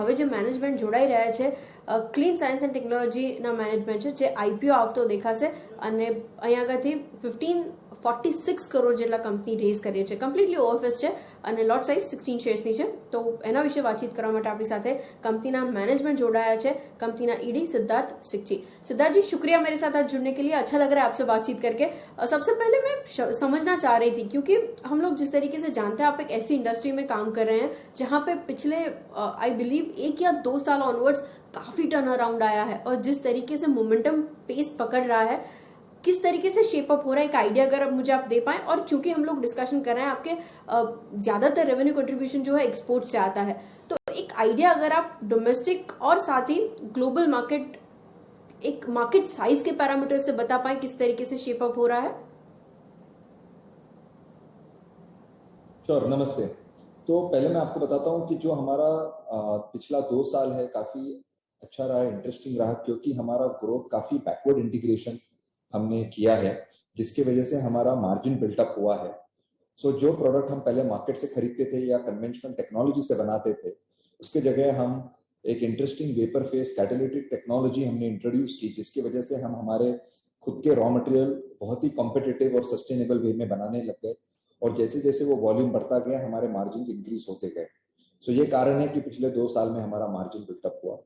હવે જે મેનેજમેન્ટ જોડાઈ રહ્યા છે ક્લીન સાયન્સ એન્ડ ટેકનોલોજીના મેનેજમેન્ટ છે, જે આઈપીઓ આવતો દેખાશે અને અહીંયા આગળથી 1546 કરોડ જેટલા કંપની રેઝ કરી છે. કમ્પ્લીટલી ઓએફએસ છે અને લોટ સાઇઝ 16 શેર્સની છે. તો એના વિશે વાતચીત કરવા માટે આપણી સાથે कंपनी मैनेजमेंट जोड़ाया है, कंपनी ईडी सिद्धार्थ सिक्ची. सिद्धार्थ जी, शुक्रिया मेरे साथ आज जुड़ने के लिए. अच्छा लग रहा है आपसे बातचीत करके. सबसे पहले मैं समझना चाह रही थी, क्योंकि हम लोग जिस तरीके से जानते हैं आप एक ऐसी इंडस्ट्री में काम कर रहे हैं जहां पे पिछले आई बिलीव 1 या 2 साल ऑनवर्ड्स काफी टर्न अराउंड आया है और जिस तरीके से मोमेंटम पेस पकड़ रहा है, किस तरीके से शेप अप हो रहा है, एक आइडिया अगर अब मुझे आप दे पाए. और चूंकि हम लोग डिस्कशन कर रहे हैं आपके ज्यादातर रेवेन्यू कंट्रीब्यूशन जो है एक्सपोर्ट से आता है, तो एक आइडिया अगर आप डोमेस्टिक और साथ ही ग्लोबल मार्केट, एक मार्केट साइज के पैरामीटर से बता पाए किस तरीके से शेप अप हो रहा है. श्योर, नमस्ते. तो पहले मैं आपको बताता हूं कि जो हमारा पिछला 2 साल है काफी अच्छा रहा, इंटरेस्टिंग रहा, क्योंकि हमारा ग्रोथ काफी बैकवर्ड इंटीग्रेशन हमने किया है, जिसकी वजह से हमारा मार्जिन बिल्टअप हुआ है. सो जो प्रोडक्ट हम पहले मार्केट से खरीदते थे या कन्वेंशनल टेक्नोलॉजी से बनाते थे, उसके जगह हम एक interesting vapour face catalytic technology हमने इंट्रोड्यूस की, जिसकी वजह से हम हमारे खुद के रॉ मटेरियल बहुत ही कॉम्पिटिटिव और सस्टेनेबल वे में बनाने लग गए. और जैसे जैसे वो वॉल्यूम बढ़ता गया, हमारे मार्जिन इंक्रीज होते गए. सो ये कारण है कि पिछले 2 साल में हमारा मार्जिन बिल्टअप हुआ.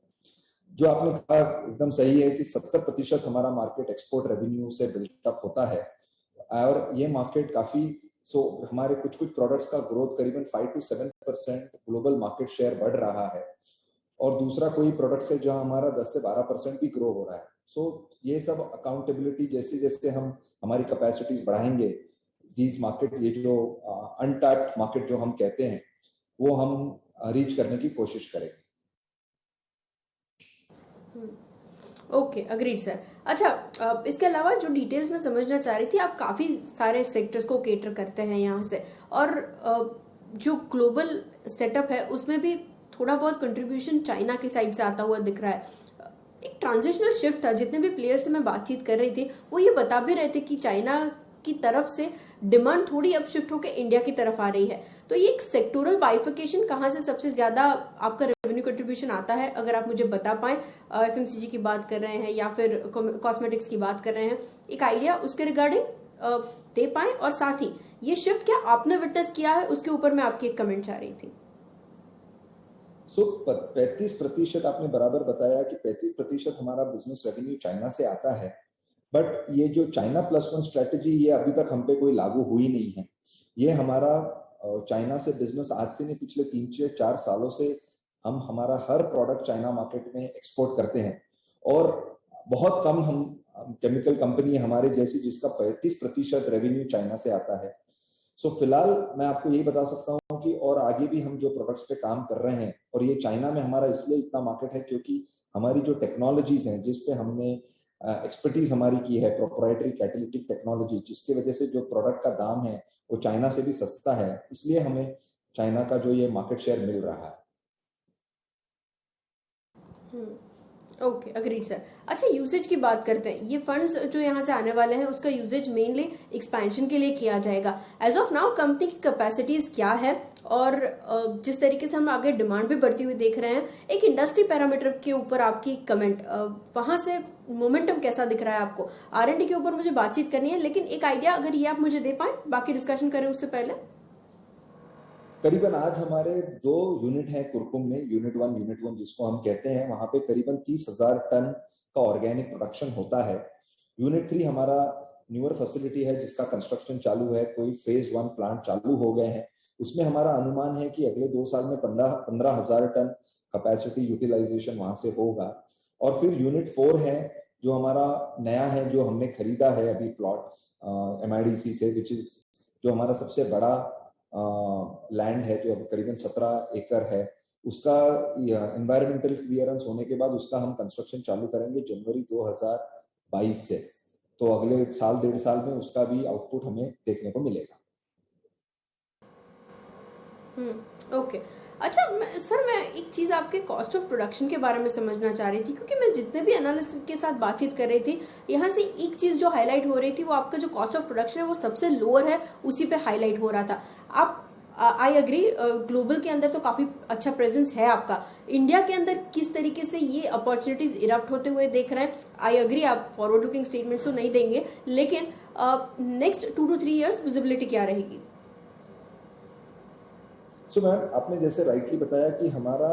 जो आपने कहा एकदम सही है कि 70% हमारा मार्केट एक्सपोर्ट रेवेन्यू से बिल्टअप होता है और ये मार्केट काफी हमारे कुछ प्रोडक्ट्स का ग्रोथ करीबन 5 to 7% ग्लोबल मार्केट शेयर बढ़ रहा है और दूसरा कोई प्रोडक्ट है जो हमारा 10 से 12% भी ग्रो हो रहा है. ये सब अकाउंटेबिलिटी जैसे जैसे हम हमारी कैपेसिटीज बढ़ाएंगे, दीज मार्केट, ये जो अनटैप्ड मार्केट जो हम कहते हैं, वो हम रीच करने की कोशिश करेंगे. Okay, agreed sir. अच्छा, इसके अलावा जो डिटेल्स में समझना चाह रही थी, आप काफी सारे सेक्टर्स को केटर करते हैं यहाँ से, और जो ग्लोबल सेटअप है उसमें भी थोड़ा बहुत कंट्रीब्यूशन चाइना की साइड से आता हुआ दिख रहा है. एक ट्रांजिशनल शिफ्ट था. जितने भी प्लेयर से मैं बातचीत कर रही थी वो ये बता भी रहे थे कि चाइना की तरफ से डिमांड थोड़ी अब शिफ्ट होकर इंडिया की तरफ आ रही है. तो ये एक सेक्टोरल बाइफिकेशन कहाँ से सबसे ज्यादा आपका रेवेन्यू कंट्रीब्यूशन आता है, अगर आप मुझे बता पाएं. एफएमसीजी की बात कर रहे हैं या फिर कॉस्मेटिक्स की बात कर रहे हैं, एक आइडिया उसके रिगार्डिंग दे पाए. और साथ ही ये शिफ्ट क्या आपने विटनेस किया है, उसके ऊपर मैं आपकी एक कमेंट चाह रही थी. 35% आपने बराबर बताया कि 35% हमारा बिजनेस रेवेन्यू चाइना से आता है. बट ये जो चाइना +1 स्ट्रेटेजी, ये अभी तक हम पे कोई लागू हुई नहीं है. ये हमारा चाइना से बिजनेस आज से नहीं, पिछले 3-4 सालों से हम हमारा हर प्रोडक्ट चाइना मार्केट में एक्सपोर्ट करते हैं और बहुत कम हम केमिकल कंपनी हमारे जैसी जिसका 35% रेवेन्यू चाइना से आता है. फिलहाल मैं आपको यही बता सकता हूँ कि और आगे भी हम जो प्रोडक्ट्स पे काम कर रहे हैं, और ये चाइना में हमारा इसलिए इतना मार्केट है क्योंकि हमारी जो टेक्नोलॉजीज हैं जिस पे हमने एक्सपर्टीज हमारी की है, प्रोप्राइटरी कैटालिटिक टेक्नोलॉजी, जिसकी वजह से जो प्रोडक्ट का दाम है वो चाइना से भी सस्ता है, इसलिए हमें चाइना का जो ये मार्केट शेयर मिल रहा है. Okay, agreed sir. अच्छा, यूसेज की बात करते हैं. ये फंड्स जो यहाँ से आने वाले हैं उसका यूसेज मेनली एक्सपेंशन के लिए किया जाएगा. एज ऑफ नाउ कंपनी की कैपेसिटीज क्या है, और जिस तरीके से हम आगे डिमांड भी बढ़ती हुई देख रहे हैं, एक इंडस्ट्री पैरामीटर के ऊपर आपकी कमेंट, वहां से मोमेंटम कैसा दिख रहा है आपको. R&D के ऊपर मुझे बातचीत करनी है, लेकिन एक आइडिया अगर ये आप मुझे दे पाए, बाकी डिस्कशन करें उससे पहले. करीबन आज हमारे 2 यूनिट हैं कुरकुम में, यूनिट 1 जिसको हम कहते हैं, वहां पे करीबन 30,000 टन का ऑर्गेनिक प्रोडक्शन होता है. यूनिट 3 हमारा न्यूअर फैसिलिटी है जिसका कंस्ट्रक्शन चालू है, कोई फेज 1 प्लांट चालू हो गए हैं. उसमें हमारा अनुमान है कि अगले 2 साल में 15,000 टन कैपेसिटी यूटिलाइजेशन वहां से होगा. और फिर यूनिट 4 है जो हमारा नया है, जो हमने खरीदा है अभी प्लॉट MIDC से, विच इज जो हमारा सबसे बड़ा लैंड है, जो करीबन 17 एकड़ है. उसका एनवायरमेंटल क्लियरेंस होने के बाद उसका हम कंस्ट्रक्शन चालू करेंगे जनवरी 2022 से. तो अगले साल 1.5 साल में उसका भी आउटपुट हमें देखने को मिलेगा. ओके. अच्छा सर, मैं एक चीज आपके कॉस्ट ऑफ प्रोडक्शन के बारे में समझना चाह रही थी, क्योंकि मैं जितने भी एनालिस्ट के साथ बातचीत कर रही थी, यहाँ से एक चीज जो हाईलाइट हो रही थी वो आपका जो कॉस्ट ऑफ प्रोडक्शन है वो सबसे लोअर है, उसी पे हाईलाइट हो रहा था. आप आई एग्री, ग्लोबल के अंदर तो काफी अच्छा प्रेजेंस है आपका, इंडिया के अंदर किस तरीके से ये अपॉर्चुनिटीज इरप्ट होते हुए देख रहे हैं? आई एग्री, आप फॉरवर्ड लुकिंग स्टेटमेंट्स तो नहीं देंगे, लेकिन नेक्स्ट 2 to 3 years विजिबिलिटी क्या रहेगी? सो मैम, आपने जैसे राइटली बताया कि हमारा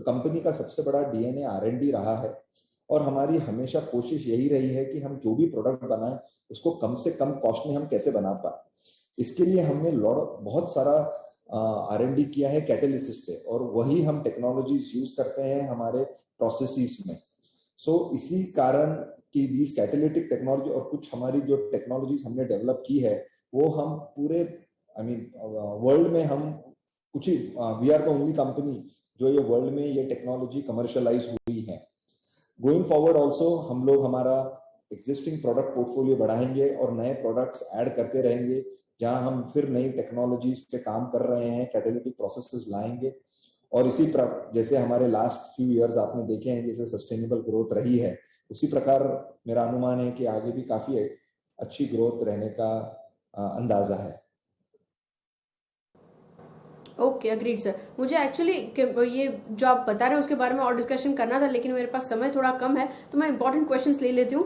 कंपनी का सबसे बड़ा डीएनए आर&डी रहा है, और हमारी हमेशा कोशिश यही रही है कि हम जो भी प्रोडक्ट बनाएं उसको कम से कम कॉस्ट में हम कैसे बना पाए। इसके लिए हमने बहुत सारा आर&डी किया है कैटेलिसिस पे, और वही हम टेक्नोलॉजीज यूज करते हैं हमारे प्रोसेसेस में। सो इसी कारण कि दिस कैटेलिटिक टेक्नोलॉजी और कुछ हमारी जो टेक्नोलॉजीज हमने डेवलप की है वो हम पूरे वर्ल्ड में हम कुछ ही we are the only company जो ये वर्ल्ड में ये टेक्नोलॉजी कमर्शियलाइज हुई है। गोइंग फॉरवर्ड ऑल्सो हम लोग हमारा एग्जिस्टिंग प्रोडक्ट पोर्टफोलियो बढ़ाएंगे और नए प्रोडक्ट्स ऐड करते रहेंगे, जहां हम फिर नई टेक्नोलॉजीज पे काम कर रहे हैं, कैटेलिटिक प्रोसेसेस लाएंगे। और इसी जैसे हमारे लास्ट फ्यू इयर्स आपने देखे हैं जैसे सस्टेनेबल ग्रोथ रही है, उसी प्रकार मेरा अनुमान है कि आगे भी काफी अच्छी ग्रोथ रहने का अंदाजा है। Okay, agreed sir. मुझे एक्चुअली ये जो आप बता रहे हैं उसके बारे में और डिस्कशन करना था, लेकिन मेरे पास समय थोड़ा कम है, तो मैं इंपॉर्टेंट क्वेश्चंस ले लेती हूँ।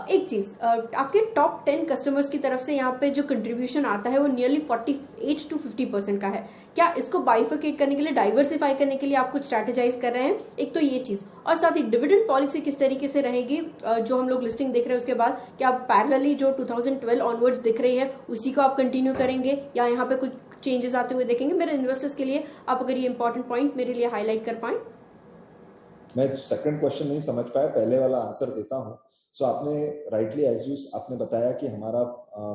एक चीज, आपके टॉप 10 कस्टमर्स की तरफ से यहाँ पे जो कंट्रीब्यूशन आता है वो नियरली 48 to 50% का है। क्या इसको बाइफिकेट करने के लिए, डाइवर्सिफाई करने के लिए आप कुछ स्ट्रैटेजाइज कर रहे हैं? एक तो ये चीज, और साथ ही डिविडेंड पॉलिसी किस तरीके से रहेगी? जो हम लोग लिस्टिंग देख रहे हैं उसके बाद क्या आप पैरेलली जो 2012 ऑनवर्ड्स दिख रही है उसी को आप कंटिन्यू करेंगे, या यहाँ पे कुछ चेंजेस आते हुए देखेंगे? मेरे इन्वेस्टर्स के लिए आप अगर ये इंपॉर्टेंट पॉइंट मेरे लिए हाईलाइट कर पाए। मैं सेकंड क्वेश्चन नहीं समझ पाया, पहले वाला आंसर देता हूं। सो आपने राइटली एज यू आपने बताया कि हमारा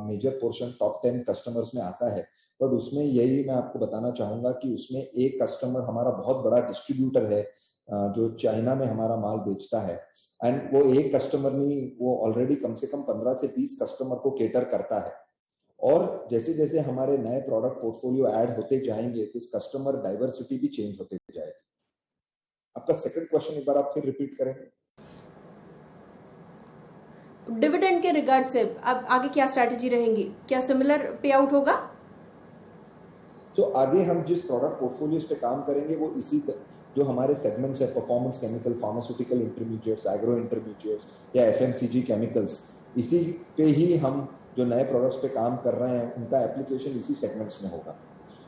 मेजर पोर्शन टॉप 10 कस्टमर्स में आता है, बट उसमें यही मैं आपको बताना चाहूंगा कि उसमें एक कस्टमर हमारा बहुत बड़ा डिस्ट्रीब्यूटर है जो चाइना में हमारा माल बेचता है, एंड वो एक कस्टमर नहीं, वो ऑलरेडी कम से कम 15 से 20 कस्टमर को केटर करता है। और जैसे जैसे हमारे नए प्रोडक्ट पोर्टफोलियो ऐड होते जाएंगे तो इस कस्टमर डाइवर्सिटी भी चेंज होते जाएगी। आपका सेकंड क्वेश्चन एक बार आप फिर रिपीट करेंगे? डिविडेंड के रिगार्ड से अब आगे क्या स्ट्रैटेजी रहेंगी? क्या सिमिलर पे आउट होगा? तो आगे हम जिस प्रोडक्ट पोर्टफोलियोज पे काम करेंगे वो इसी जो हमारे सेगमेंट्स है, performance chemical, pharmaceutical intermediates, agro intermediates या एफएमसीजी केमिकल्स, इसी पे ही हम जो नए प्रोडक्ट्स पे काम कर रहे हैं उनका एप्लीकेशन इसी सेगमेंट्स में होगा।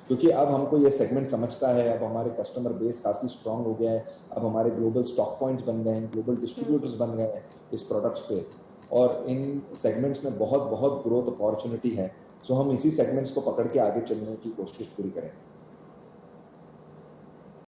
क्योंकि अब हमको ये सेगमेंट समझता है, अब हमारे कस्टमर बेस काफी स्ट्रांग हो गया है, अब हमारे ग्लोबल स्टॉक पॉइंट्स बन गए हैं, ग्लोबल डिस्ट्रीब्यूटर्स बन गए हैं इस प्रोडक्ट्स पे, और इन सेगमेंट्स में बहुत बहुत ग्रोथ अपॉर्चुनिटी है। सो हम इसी सेगमेंट्स को पकड़ के आगे चलने की कोशिश पूरी करेंगे।